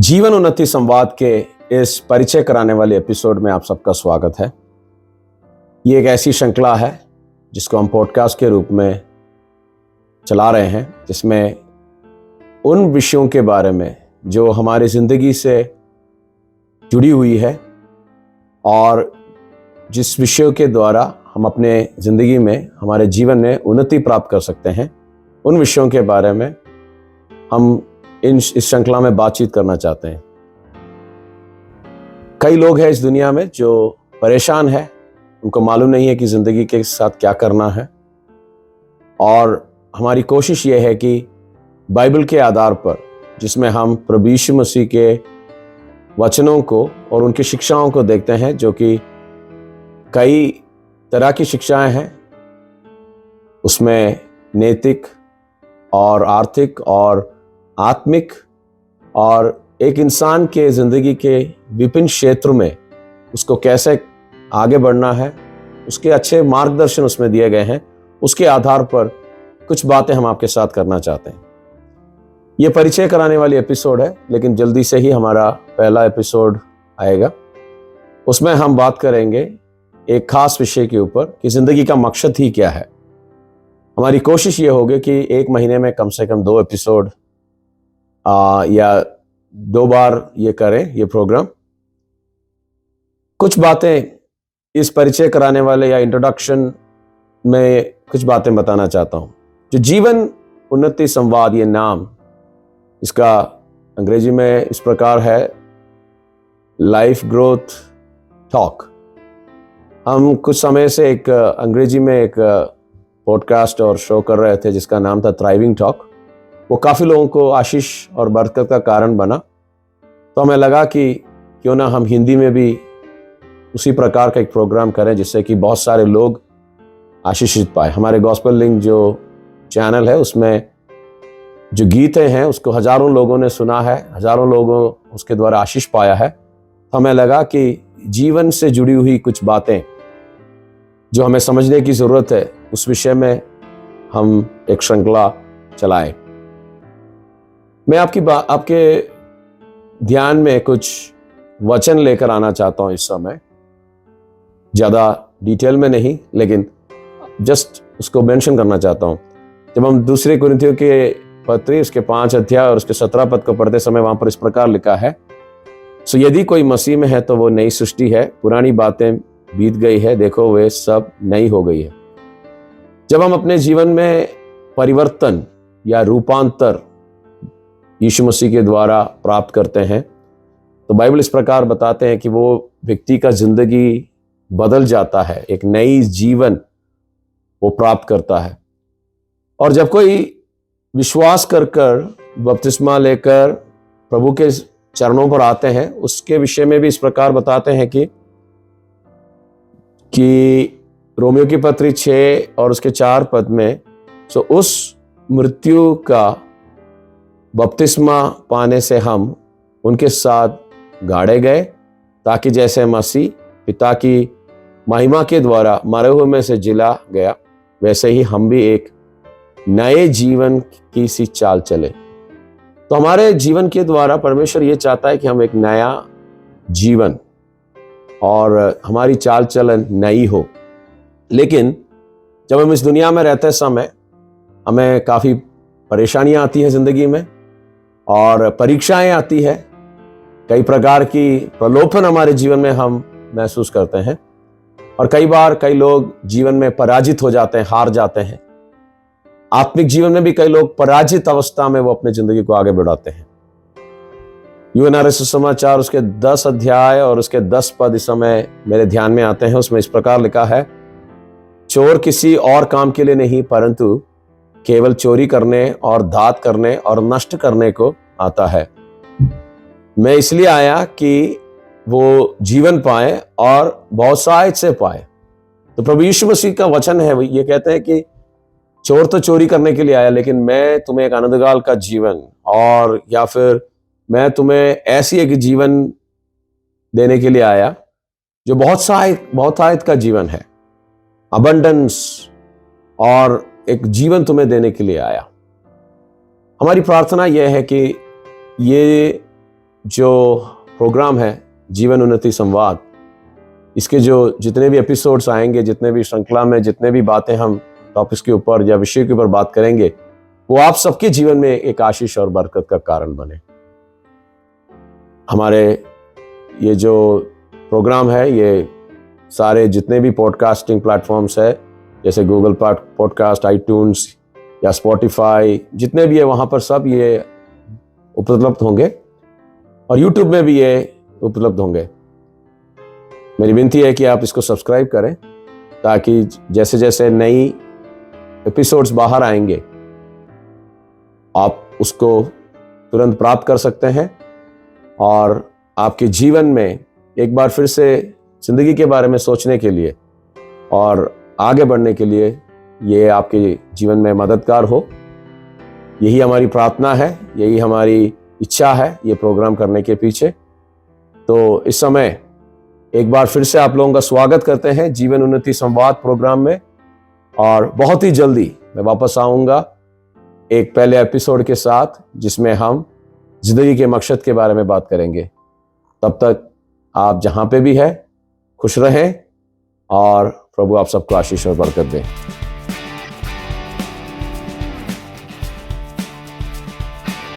जीवन उन्नति संवाद के इस परिचय कराने वाले एपिसोड में आप सबका स्वागत है। ये एक ऐसी श्रृंखला है जिसको हम पॉडकास्ट के रूप में चला रहे हैं, जिसमें उन विषयों के बारे में जो हमारी ज़िंदगी से जुड़ी हुई है और जिस विषयों के द्वारा हम अपने ज़िंदगी में, हमारे जीवन में उन्नति प्राप्त कर सकते हैं, उन विषयों के बारे में हम इस श्रृंखला में बातचीत करना चाहते हैं। कई लोग हैं इस दुनिया में जो परेशान हैं, उनको मालूम नहीं है कि ज़िंदगी के साथ क्या करना है, और हमारी कोशिश ये है कि बाइबल के आधार पर, जिसमें हम प्रभु यीशु मसीह के वचनों को और उनकी शिक्षाओं को देखते हैं, जो कि कई तरह की शिक्षाएं हैं, उसमें नैतिक और आर्थिक और आत्मिक और एक इंसान के ज़िंदगी के विभिन्न क्षेत्र में उसको कैसे आगे बढ़ना है, उसके अच्छे मार्गदर्शन उसमें दिए गए हैं। उसके आधार पर कुछ बातें हम आपके साथ करना चाहते हैं। ये परिचय कराने वाली एपिसोड है, लेकिन जल्दी से ही हमारा पहला एपिसोड आएगा। उसमें हम बात करेंगे एक खास विषय के ऊपर कि ज़िंदगी का मकसद ही क्या है। हमारी कोशिश ये होगी कि एक महीने में कम से कम 2 एपिसोड या 2 बार ये करें, ये प्रोग्राम। कुछ बातें इस परिचय कराने वाले या इंट्रोडक्शन में कुछ बातें बताना चाहता हूं। जो जीवन उन्नति संवाद, ये नाम इसका अंग्रेजी में इस प्रकार है, लाइफ ग्रोथ टॉक। हम कुछ समय से एक अंग्रेजी में एक पॉडकास्ट और शो कर रहे थे जिसका नाम था थ्राइविंग टॉक। वो काफ़ी लोगों को आशीष और बरकत का कारण बना, तो हमें लगा कि क्यों ना हम हिंदी में भी उसी प्रकार का एक प्रोग्राम करें, जिससे कि बहुत सारे लोग आशीषित पाए। हमारे गॉस्पेल लिंक जो चैनल है, उसमें जो गीतें हैं उसको हज़ारों लोगों ने सुना है, हज़ारों लोगों उसके द्वारा आशीष पाया है। तो हमें लगा कि जीवन से जुड़ी हुई कुछ बातें जो हमें समझने की ज़रूरत है, उस विषय में हम एक श्रृंखला चलाएं। मैं आपके ध्यान में कुछ वचन लेकर आना चाहता हूं इस समय, ज़्यादा डिटेल में नहीं, लेकिन जस्ट उसको मेंशन करना चाहता हूं। जब हम दूसरे कुरिन्थियों के पत्री उसके 5 अध्याय और उसके 17 पद को पढ़ते समय वहां पर इस प्रकार लिखा है, सो यदि कोई मसीह में है तो वो नई सृष्टि है, पुरानी बातें बीत गई है, देखो वे सब नई हो गई है। जब हम अपने जीवन में परिवर्तन या रूपांतर यीशु मसीह के द्वारा प्राप्त करते हैं, तो बाइबल इस प्रकार बताते हैं कि वो व्यक्ति का जिंदगी बदल जाता है, एक नई जीवन वो प्राप्त करता है। और जब कोई विश्वास कर बपतिस्मा लेकर प्रभु के चरणों पर आते हैं, उसके विषय में भी इस प्रकार बताते हैं कि रोमियो की पत्री 6 और उसके 4 पद में, सो उस मृत्यु का बपतिस्मा पाने से हम उनके साथ गाड़े गए, ताकि जैसे मसीह पिता की महिमा के द्वारा मरे हुए में से जिला गया, वैसे ही हम भी एक नए जीवन की सी चाल चले। तो हमारे जीवन के द्वारा परमेश्वर ये चाहता है कि हम एक नया जीवन और हमारी चाल चलन नई हो। लेकिन जब हम इस दुनिया में रहते समय हमें काफ़ी परेशानियां आती हैं ज़िंदगी में, और परीक्षाएं आती है, कई प्रकार की प्रलोभन हमारे जीवन में हम महसूस करते हैं, और कई बार कई लोग जीवन में पराजित हो जाते हैं, हार जाते हैं। आत्मिक जीवन में भी कई लोग पराजित अवस्था में वो अपनी जिंदगी को आगे बढ़ाते हैं। यूहन्ना सुसमाचार उसके 10 अध्याय और उसके 10 पद इस समय मेरे ध्यान में आते हैं। उसमें इस प्रकार लिखा है, चोर किसी और काम के लिए नहीं, परंतु केवल चोरी करने और घात करने और नष्ट करने को आता है। मैं इसलिए आया कि वो जीवन पाए और बहुतायत से पाए। तो प्रभु यीशु मसीह का वचन है, ये कहते हैं कि चोर तो चोरी करने के लिए आया, लेकिन मैं तुम्हें एक अनंतकाल का जीवन, और या फिर मैं तुम्हें ऐसी एक जीवन देने के लिए आया जो बहुतायत का जीवन है, अबंडेंस, और एक जीवन तुम्हें देने के लिए आया। हमारी प्रार्थना यह है कि ये जो प्रोग्राम है जीवन उन्नति संवाद, इसके जो जितने भी एपिसोड्स आएंगे, जितने भी श्रृंखला में जितने भी बातें हम टॉपिक्स के ऊपर या विषय के ऊपर बात करेंगे, वो आप सबके जीवन में एक आशीष और बरकत का कारण बने। हमारे ये जो प्रोग्राम है, ये सारे जितने भी पॉडकास्टिंग प्लेटफॉर्म्स है, जैसे गूगल पॉडकास्ट, आईट्यून्स या स्पॉटिफाई, जितने भी है वहाँ पर सब ये उपलब्ध होंगे और यूट्यूब में भी ये उपलब्ध होंगे। मेरी विनती है कि आप इसको सब्सक्राइब करें ताकि जैसे जैसे नई एपिसोड्स बाहर आएंगे आप उसको तुरंत प्राप्त कर सकते हैं और आपके जीवन में एक बार फिर से जिंदगी के बारे में सोचने के लिए और आगे बढ़ने के लिए ये आपके जीवन में मददगार हो। यही हमारी प्रार्थना है, यही हमारी इच्छा है ये प्रोग्राम करने के पीछे। तो इस समय एक बार फिर से आप लोगों का स्वागत करते हैं जीवन उन्नति संवाद प्रोग्राम में, और बहुत ही जल्दी मैं वापस आऊंगा एक पहले एपिसोड के साथ जिसमें हम जिंदगी के मकसद के बारे में बात करेंगे। तब तक आप जहां पे भी है खुश रहें और प्रभु आप सबको आशीष और बरकत दें।